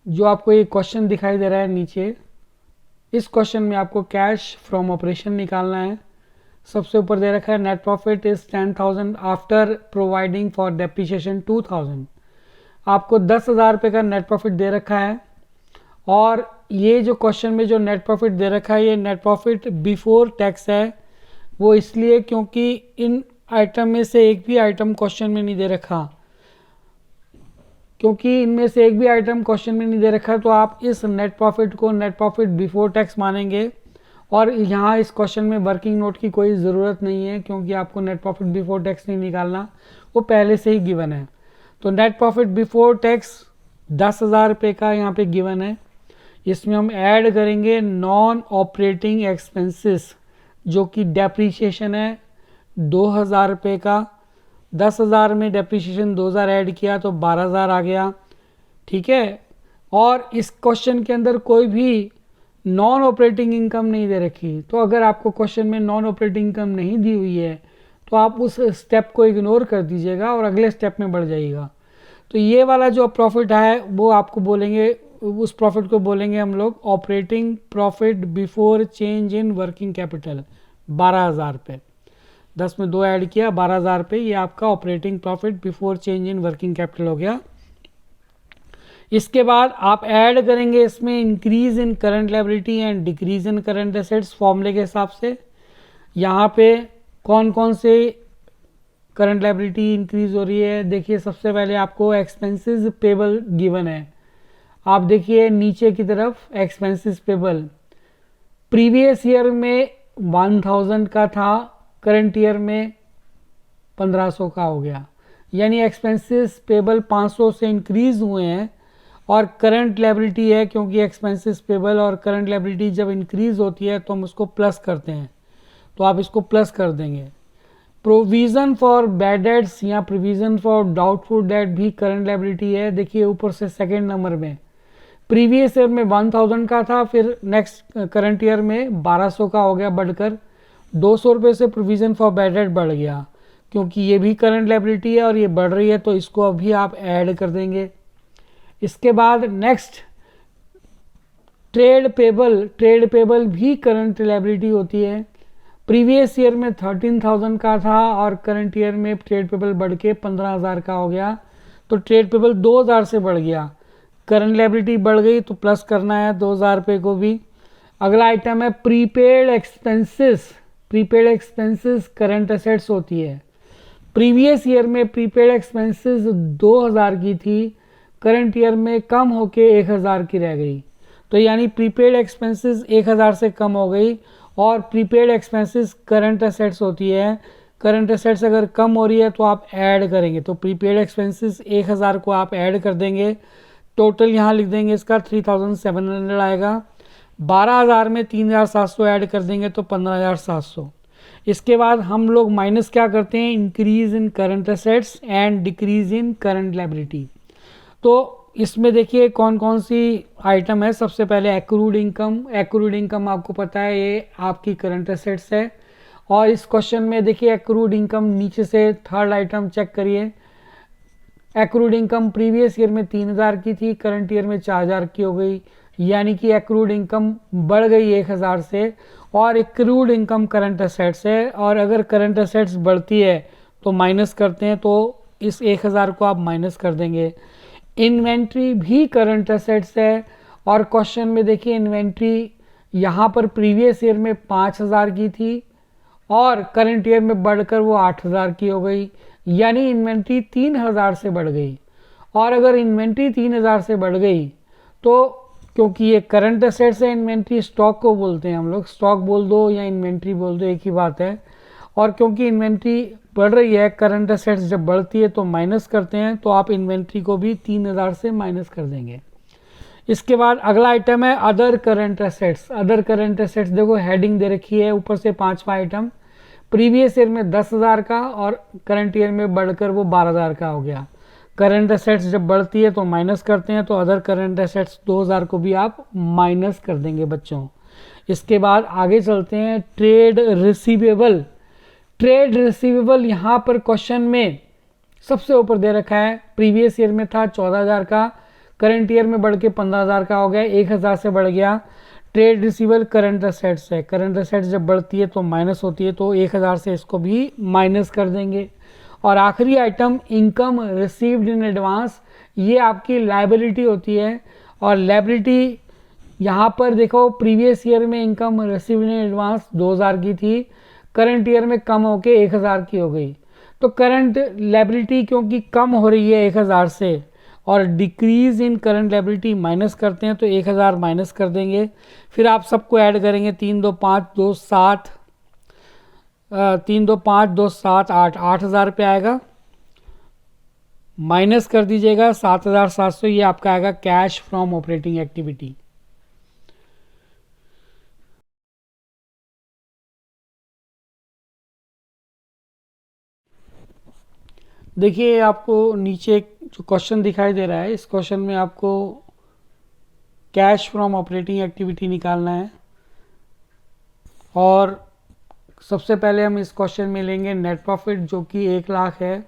जो आपको ये क्वेश्चन दिखाई दे रहा है नीचे, इस क्वेश्चन में आपको कैश फ्रॉम ऑपरेशन निकालना है। सबसे ऊपर दे रखा है net profit is 10,000 after providing for depreciation 2,000। आपको 10,000 रुपये का नेट प्रॉफिट दे रखा है, और ये जो क्वेश्चन में जो नेट प्रॉफिट दे रखा है ये नेट प्रॉफिट बिफोर टैक्स है। वो इसलिए क्योंकि इन आइटम में से एक भी आइटम क्वेश्चन में नहीं दे रखा, क्योंकि इनमें से एक भी आइटम क्वेश्चन में नहीं दे रखा, तो आप इस नेट प्रॉफिट को नेट प्रॉफिट बिफोर टैक्स मानेंगे। और यहाँ इस क्वेश्चन में वर्किंग नोट की कोई ज़रूरत नहीं है, क्योंकि आपको नेट प्रॉफिट बिफोर टैक्स नहीं निकालना, वो पहले से ही गिवन है। तो नेट प्रॉफिट बिफोर टैक्स 10,000 रुपये का यहाँ पे गिवन है। इसमें हम ऐड करेंगे नॉन ऑपरेटिंग एक्सपेंसेस, जो कि डेप्रीशिएशन है 2,000 रुपये का। 10,000 में डेप्रीशिएशन 2,000 ऐड किया तो 12,000 आ गया, ठीक है। और इस क्वेश्चन के अंदर कोई भी नॉन ऑपरेटिंग इनकम नहीं दे रखी, तो अगर आपको क्वेश्चन में नॉन ऑपरेटिंग इनकम नहीं दी हुई है तो आप उस स्टेप को इग्नोर कर दीजिएगा और अगले स्टेप में बढ़ जाइएगा। तो ये वाला जो प्रॉफिट है वो आपको बोलेंगे, उस प्रॉफिट को बोलेंगे हम लोग operating profit before change in working capital, 12,000 रुपये। 10 में 2 ऐड किया, 12,000 रुपये, ये आपका operating profit before change in working capital हो गया। इसके बाद आप ऐड करेंगे इसमें increase in current liability and decrease in current assets फॉर्मूले के हिसाब से। यहाँ पे कौन कौन से करंट लायबिलिटी इंक्रीज हो रही है, देखिए सबसे पहले आपको एक्सपेंसेस पेबल गिवन है। आप देखिए नीचे की तरफ एक्सपेंसेस पेबल प्रीवियस ईयर में 1,000 का था, करंट ईयर में 1,500 का हो गया, यानी एक्सपेंसेस पेबल 500 से इंक्रीज हुए हैं। और करंट लायबिलिटी है, क्योंकि एक्सपेंसेस पेबल और करंट लायबिलिटी जब इंक्रीज होती है तो हम उसको प्लस करते हैं, तो आप इसको प्लस कर देंगे। प्रोविज़न फॉर बैड डेट्स या प्रोविज़न फॉर डाउटफुल डेट भी करंट लायबिलिटी है। देखिए ऊपर से सेकेंड नंबर में प्रीवियस ईयर में 1,000 का था, फिर नेक्स्ट करंट ईयर में 1,200 का हो गया, बढ़कर 200 रुपये से प्रोविज़न फॉर बैड डेट बढ़ गया, क्योंकि ये भी करंट लायबिलिटी है और ये बढ़ रही है, तो इसको अभी आप ऐड कर देंगे। इसके बाद नेक्स्ट ट्रेड पेबल भी करंट लायबिलिटी होती है। प्रीवियस ईयर में 13,000 का था और करंट ईयर में ट्रेड पेबल बढ़ के 15,000 का हो गया, तो ट्रेड पेबल 2,000 से बढ़ गया, करंट लायबिलिटी बढ़ गई तो प्लस करना है 2,000 रुपये को भी। अगला आइटम है प्रीपेड एक्सपेंसेस करंट एसेट्स होती है। प्रीवियस ईयर में प्रीपेड एक्सपेंसेस 2,000 की थी, करंट ईयर में कम होके 1,000 की रह गई, तो यानी प्रीपेड एक्सपेंसेस 1,000 से कम हो गई। और प्रीपेड एक्सपेंसेस करंट एसेट्स होती है, करंट एसेट्स अगर कम हो रही है तो आप ऐड करेंगे, तो प्रीपेड एक्सपेंसेस 1,000 को आप ऐड कर देंगे। टोटल यहाँ लिख देंगे इसका 3,700 आएगा। 12,000 में 3,700 ऐड कर देंगे तो 15,700। इसके बाद हम लोग माइनस क्या करते हैं, increase in current assets and decrease in current liability. तो इसमें देखिए कौन कौन सी आइटम है। सबसे पहले एक्रूड इनकम आपको पता है ये आपकी करंट एसेट्स है, और इस क्वेश्चन में देखिए एक्रूड इनकम नीचे से थर्ड आइटम चेक करिए। एक्रूड इनकम प्रीवियस ईयर में 3,000 की थी, करंट ईयर में 4,000 की हो गई, यानी कि एक्रूड इनकम बढ़ गई 1,000 से। और एक्रूड इनकम करंट एसेट्स है, और अगर करंट एसेट्स बढ़ती है तो माइनस करते हैं, तो इस 1,000 को आप माइनस कर देंगे। इन्वेंट्री भी करंट एसेट्स है, और क्वेश्चन में देखिए इन्वेंट्री यहाँ पर प्रीवियस ईयर में 5,000 की थी और करंट ईयर में बढ़कर वो 8,000 की हो गई, यानी इन्वेंट्री 3,000 से बढ़ गई। और अगर इन्वेंट्री 3,000 से बढ़ गई तो क्योंकि ये करंट एसेट्स है, इन्वेंट्री स्टॉक को बोलते हैं हम लोग, स्टॉक बोल दो या इन्वेंट्री बोल दो एक ही बात है। और क्योंकि इन्वेंट्री बढ़ रही है, करंट एसेट्स जब बढ़ती है तो माइनस करते हैं, तो आप इन्वेंट्री को भी 3,000 से माइनस कर देंगे। इसके बाद अगला आइटम है other current assets. Other current assets देखो हेडिंग दे रखी है ऊपर से 5वां आइटम। प्रीवियस ईयर में 10,000 का और करंट ईयर में बढ़कर वो 12,000 का हो गया। करंट एसेट्स जब बढ़ती है तो माइनस करते हैं, तो अदर करंट एसेट्स 2,000 को भी आप माइनस कर देंगे बच्चों। इसके बाद आगे चलते हैं ट्रेड रिसीवेबल। यहाँ पर क्वेश्चन में सबसे ऊपर दे रखा है, प्रीवियस ईयर में था 14,000 का, करंट ईयर में बढ़ के 15,000 का हो गया, 1,000 से बढ़ गया। ट्रेड रिसीवेबल करंट असेट्स है, करंट असेट्स जब बढ़ती है तो माइनस होती है, तो 1,000 से इसको भी माइनस कर देंगे। और आखिरी item income received in advance, ये आपकी लायबिलिटी होती है। और लायबिलिटी यहाँ पर देखो प्रीवियस ईयर में इनकम रिसीव्ड इन एडवांस 2,000 की थी, करंट ईयर में कम होके 1,000 की हो गई। तो करंट लायबिलिटी क्योंकि कम हो रही है 1,000 से, और decrease in current liability minus करते हैं तो 1,000 माइनस कर देंगे। फिर आप सबको ऐड करेंगे, 3 2 5 2 7 3 2 5 2 7 8, 8,000 पे आएगा। माइनस कर दीजिएगा 7,700, ये आपका आएगा कैश फ्रॉम ऑपरेटिंग एक्टिविटी। देखिए आपको नीचे जो क्वेश्चन दिखाई दे रहा है, इस क्वेश्चन में आपको कैश फ्रॉम ऑपरेटिंग एक्टिविटी निकालना है। और सबसे पहले हम इस क्वेश्चन में लेंगे नेट प्रॉफिट, जो कि 1 लाख है।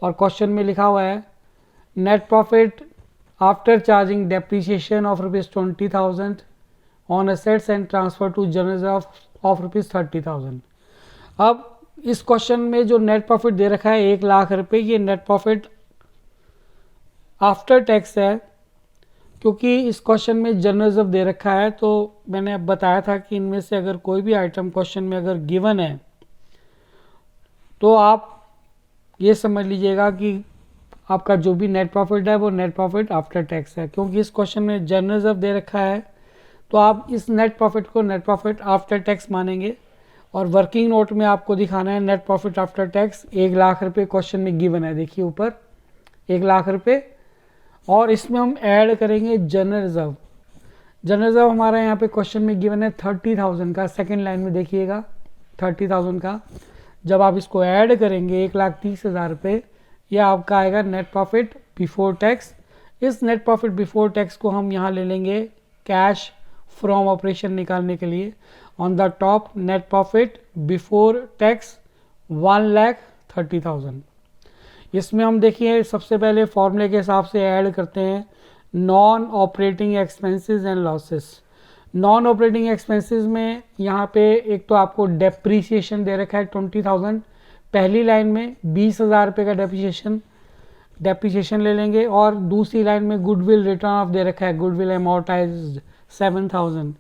और क्वेश्चन में लिखा हुआ है net profit after charging depreciation of ₹20,000 on assets and transfer to general of ₹30,000। अब इस क्वेश्चन में जो नेट प्रॉफिट दे रखा है 1 लाख रुपए, ये नेट प्रॉफिट आफ्टर टैक्स है। क्योंकि इस क्वेश्चन में जनरल रिजर्व दे रखा है, तो मैंने अब बताया था कि इनमें से अगर कोई भी आइटम क्वेश्चन में अगर गिवन है तो आप ये समझ लीजिएगा कि आपका जो भी नेट प्रॉफिट है वो नेट प्रॉफिट आफ्टर टैक्स है। क्योंकि इस क्वेश्चन में जनरल रिजर्व दे रखा है तो आप इस नेट प्रॉफिट को नेट प्रॉफिट आफ्टर टैक्स मानेंगे। और वर्किंग नोट में आपको दिखाना है net profit after tax 1 lakh रुपए क्वेश्चन में गिवन है, देखिए ऊपर 1 लाख रुपए। और इसमें हम ऐड करेंगे जनरल रिजर्व। जनरल रिजर्व हमारा यहाँ पे क्वेश्चन में गिवन है 30,000 का, सेकंड लाइन में देखिएगा 30,000 का। जब आप इसको ऐड करेंगे 1,30,000 रुपये, यह आपका आएगा नेट प्रॉफिट बिफोर टैक्स। इस नेट प्रॉफिट बिफोर टैक्स को हम यहाँ ले लेंगे कैश फ्रॉम ऑपरेशन निकालने के लिए। On the top net profit before tax 1,30,000। इसमें हम देखिए सबसे पहले फॉर्मूले के हिसाब से ऐड करते हैं non operating expenses and losses. Non operating expenses में यहाँ पे एक तो आपको डेप्रीसिएशन दे रखा है 20,000, पहली लाइन में 20,000 रुपये का डेप्रीसिएशन ले लेंगे। और दूसरी लाइन में गुडविल रिटर्न ऑफ दे रखा है, गुडविल अमोर्टाइज्ड 7,000।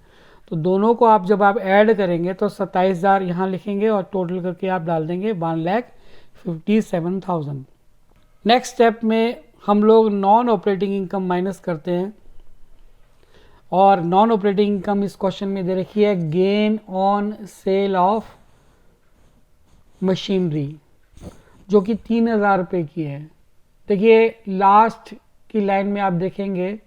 तो दोनों को आप जब आप ऐड करेंगे तो 27,000 यहाँ लिखेंगे और टोटल करके आप डाल देंगे 1,57,000। नेक्स्ट स्टेप में हम लोग नॉन ऑपरेटिंग इनकम माइनस करते हैं। और नॉन ऑपरेटिंग इनकम इस क्वेश्चन में दे रखी है gain on sale of machinery, जो कि 3,000 रुपये की है। देखिए लास्ट की लाइन में आप देखेंगे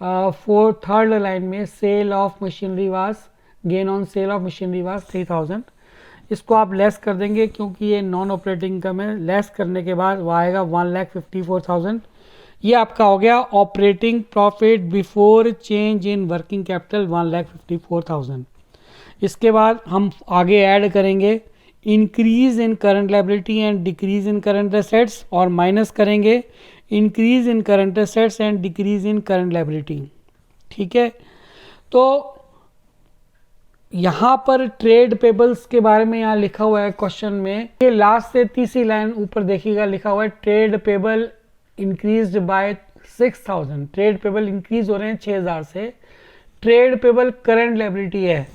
थर्ड लाइन में sale of machinery was, gain on sale of machinery was 3,000। इसको आप लेस कर देंगे क्योंकि ये नॉन ऑपरेटिंग इनकम है। लेस करने के बाद वो आएगा 1,54,000। ये आपका हो गया operating profit before change in working capital 1,54,000। इसके बाद हम आगे ऐड करेंगे increase in current liability and decrease in current assets, और माइनस करेंगे increase in current assets and decrease in current liability. ठीक है, तो यहाँ पर ट्रेड पेबल्स के बारे में यहाँ लिखा हुआ है क्वेश्चन में, ये लास्ट से तीसरी लाइन ऊपर देखिएगा लिखा हुआ है trade payable increased by 6,000। Trade payable increase हो रहे हैं 6,000 से। ट्रेड पेबल करंट लायबिलिटी है,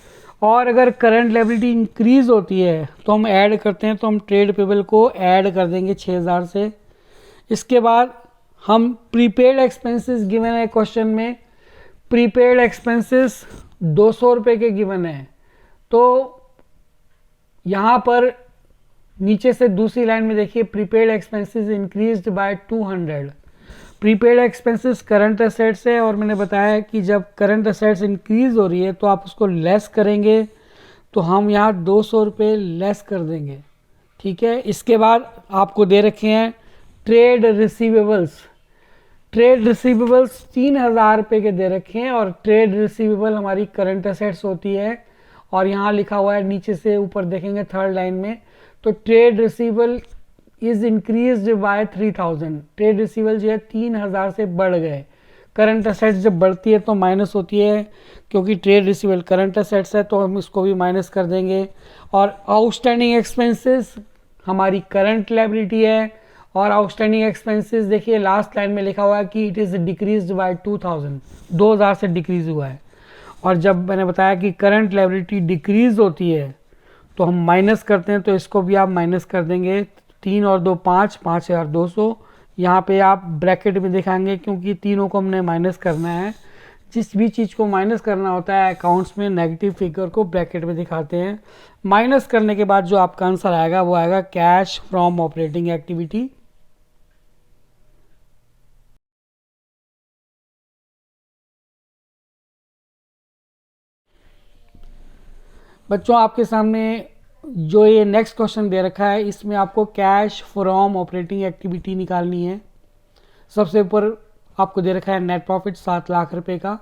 और अगर करंट लायबिलिटी इंक्रीज होती है तो हम ऐड करते हैं, तो हम ट्रेड पेबल को ऐड कर देंगे 6,000 से। इसके बाद हम प्रीपेड एक्सपेंसेस गिवन है क्वेश्चन में, प्रीपेड एक्सपेंसेस 200 रुपये के गिवन है। तो यहाँ पर नीचे से दूसरी लाइन में देखिए prepaid expenses increased by 200। Prepaid expenses current assets है, और मैंने बताया कि जब करंट असेट्स इंक्रीज हो रही है तो आप उसको लेस करेंगे, तो हम यहाँ 200 रुपये लेस कर देंगे। ठीक है, इसके बाद आपको दे रखे हैं ट्रेड रिसीवेबल्स। ट्रेड रिसीवेबल्स 3,000 रुपये के दे रखे हैं, और ट्रेड रिसीवेबल हमारी करंट असेट्स होती है। और यहाँ लिखा हुआ है नीचे से ऊपर देखेंगे थर्ड लाइन में, तो trade receivable is increased by 3,000। Trade receivable जो है 3,000 से बढ़ गए। करंट असेट्स जब बढ़ती है तो माइनस होती है, क्योंकि ट्रेड रिसीवेबल करंट असेट्स है तो हम इसको भी माइनस कर देंगे। और आउटस्टैंडिंग एक्सपेंसेस हमारी करंट लायबिलिटी है, और आउटस्टैंडिंग एक्सपेंसेस देखिए लास्ट लाइन में लिखा हुआ है कि इट इज़ डिक्रीज बाय 2000 से डिक्रीज हुआ है। और जब मैंने बताया कि करंट लायबिलिटी डिक्रीज होती है तो हम माइनस करते हैं, तो इसको भी आप माइनस कर देंगे। 3 और 2 5, 5200 यहाँ पे आप ब्रैकेट में दिखाएंगे, क्योंकि तीनों को हमने माइनस करना है। जिस भी चीज़ को माइनस करना होता है अकाउंट्स में नेगेटिव फिगर को ब्रैकेट में दिखाते हैं। माइनस करने के बाद जो आपका आंसर आएगा वो आएगा कैश फ्रॉम ऑपरेटिंग एक्टिविटी। बच्चों आपके सामने जो ये नेक्स्ट क्वेश्चन दे रखा है, इसमें आपको कैश फ्रॉम ऑपरेटिंग एक्टिविटी निकालनी है। सबसे ऊपर आपको दे रखा है नेट प्रॉफिट 7 लाख रुपए का,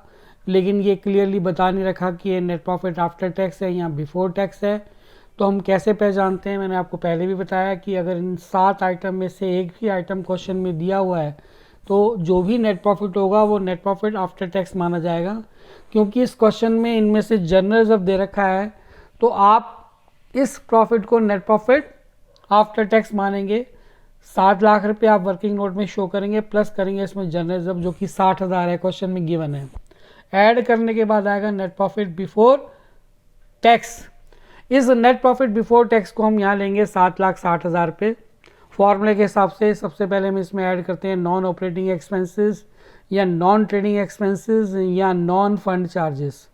लेकिन ये क्लियरली बता नहीं रखा कि ये नेट प्रॉफिट आफ्टर टैक्स है या बिफोर टैक्स है। तो हम कैसे पहचानते हैं, मैंने आपको पहले भी बताया कि अगर इन 7 आइटम में से एक भी आइटम क्वेश्चन में दिया हुआ है तो जो भी नेट प्रॉफिट होगा वो नेट प्रॉफिट आफ्टर टैक्स माना जाएगा। क्योंकि इस क्वेश्चन में इनमें से जनरल रिजर्व दे रखा है तो आप इस प्रॉफिट को नेट प्रॉफिट आफ्टर टैक्स मानेंगे। 7 लाख रुपए आप वर्किंग नोट में शो करेंगे, प्लस करेंगे इसमें जनरल रिजर्व जो कि 60,000 है, क्वेश्चन में गिवन है। ऐड करने के बाद आएगा नेट प्रॉफिट बिफोर टैक्स। इस नेट प्रॉफिट बिफोर टैक्स को हम यहाँ लेंगे 7,60,000 रुपये। फॉर्मूले के हिसाब से सबसे पहले हम इसमें ऐड करते हैं नॉन ऑपरेटिंग एक्सपेंसेस या नॉन ट्रेडिंग एक्सपेंसेस या नॉन फंड चार्जेस।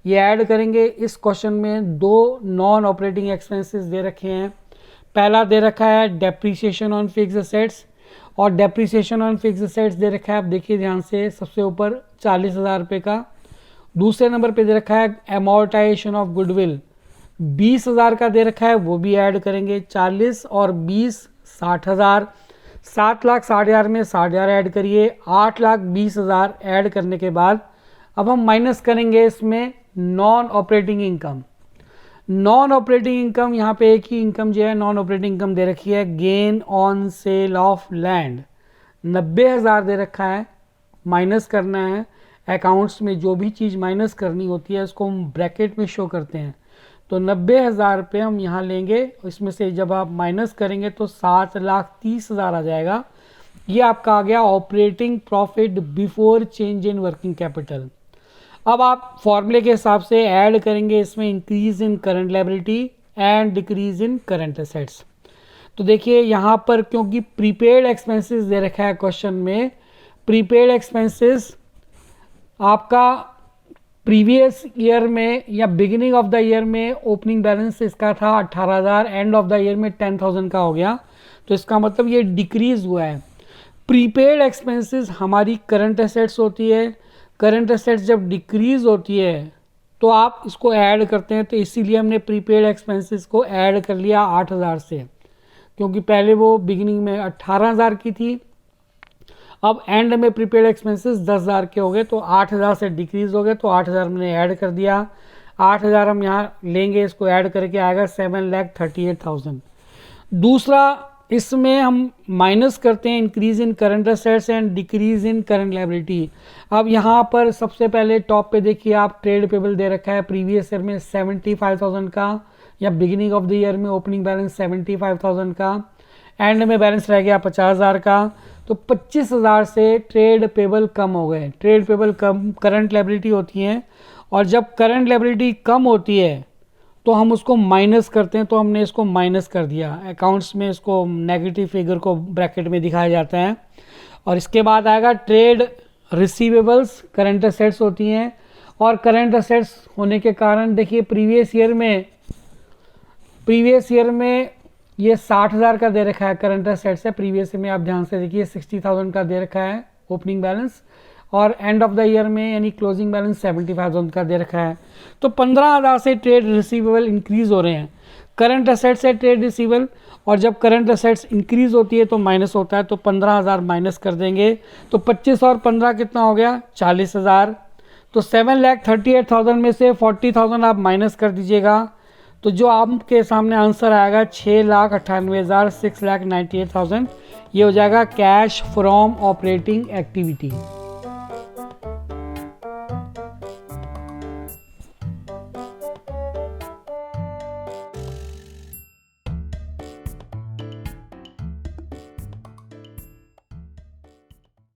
ये ऐड करेंगे। इस क्वेश्चन में 2 नॉन ऑपरेटिंग एक्सपेंसेस दे रखे हैं। पहला दे रखा है डेप्रीसिएशन ऑन फिक्स असेट्स, और डेप्रीसिएशन ऑन फिक्स असेट्स दे रखा है, आप देखिए ध्यान से, सबसे ऊपर 40,000 रुपये का। दूसरे नंबर पे दे रखा है एमोर्टाइजेशन ऑफ गुडविल, 20,000 का दे रखा है, वो भी ऐड करेंगे। 40 और 20 60,000, 7,60,000 में 60,000 ऐड करिए, 8,20,000 ऐड करने के बाद अब हम माइनस करेंगे इसमें non operating income. Non operating income, यहाँ पे एक ही इनकम जो है नॉन ऑपरेटिंग इनकम दे रखी है, gain on sale of land, 90,000 दे रखा है, माइनस करना है। अकाउंट्स में जो भी चीज़ माइनस करनी होती है उसको हम ब्रैकेट में शो करते हैं। तो 90,000 रुपये हम यहाँ लेंगे, इसमें से जब आप माइनस करेंगे तो 7,30,000 आ जाएगा। ये आपका आ गया operating profit before change in working capital. अब आप फॉर्मूले के हिसाब से ऐड करेंगे इसमें increase in current liability and decrease in current assets. तो देखिए यहाँ पर क्योंकि प्रीपेड एक्सपेंसेस दे रखा है क्वेश्चन में, प्रीपेड एक्सपेंसेस आपका प्रीवियस ईयर में या बिगिनिंग ऑफ द ईयर में ओपनिंग बैलेंस इसका था 18,000, एंड ऑफ द ईयर में 10,000 का हो गया, तो इसका मतलब ये डिक्रीज हुआ है। प्रीपेड एक्सपेंसेस हमारी करंट एसेट्स होती है, करंट एसेट्स जब डिक्रीज होती है तो आप इसको ऐड करते हैं, तो इसीलिए हमने प्रीपेड एक्सपेंसेस को ऐड कर लिया 8,000 से, क्योंकि पहले वो बिगिनिंग में 18,000 की थी, अब एंड में प्रीपेड एक्सपेंसेस 10,000 के हो गए, तो 8,000 से डिक्रीज हो गए, तो 8,000 हमने ऐड कर दिया। 8,000 हम यहाँ लेंगे, इसको ऐड करके आएगा 7,38,000। दूसरा इसमें हम माइनस करते हैं increase in current assets and decrease in current liability. अब यहाँ पर सबसे पहले टॉप पे देखिए आप ट्रेड पेबल दे रखा है प्रीवियस ईयर में 75,000 का, या बिगिनिंग ऑफ द ईयर में ओपनिंग बैलेंस 75,000 का, एंड में बैलेंस रह गया 50,000 का, तो 25,000 से ट्रेड पेबल कम हो गए। ट्रेड पेबल कम करंट लायबिलिटी होती हैं, और जब करंट लायबिलिटी कम होती है तो हम उसको माइनस करते हैं, तो हमने इसको माइनस कर दिया। अकाउंट्स में इसको नेगेटिव फिगर को ब्रैकेट में दिखाया जाता है। और इसके बाद आएगा ट्रेड रिसीवेबल्स, करंट एसेट्स होती हैं, और करंट एसेट्स होने के कारण देखिए प्रीवियस ईयर में ये 60,000 का दे रखा है करंट एसेट्स है, प्रीवियस ईयर में आप ध्यान से देखिए 60,000 का दे रखा है ओपनिंग बैलेंस, और एंड ऑफ द ईयर में यानी क्लोजिंग बैलेंस 75,000 का दे रखा है। तो 15,000 से ट्रेड रिसीवेबल इंक्रीज हो रहे हैं, करंट एसेट्स है ट्रेड रिसीवेबल, और जब करंट एसेट्स इंक्रीज होती है तो माइनस होता है, तो 15,000 माइनस कर देंगे, तो 25 और 15 कितना हो गया 40,000। तो 7,38,000 में से 40,000 आप माइनस कर दीजिएगा, तो जो आपके सामने आंसर आएगा 6,98,000, 6,98,000, ये हो जाएगा कैश फ्रॉम ऑपरेटिंग एक्टिविटी।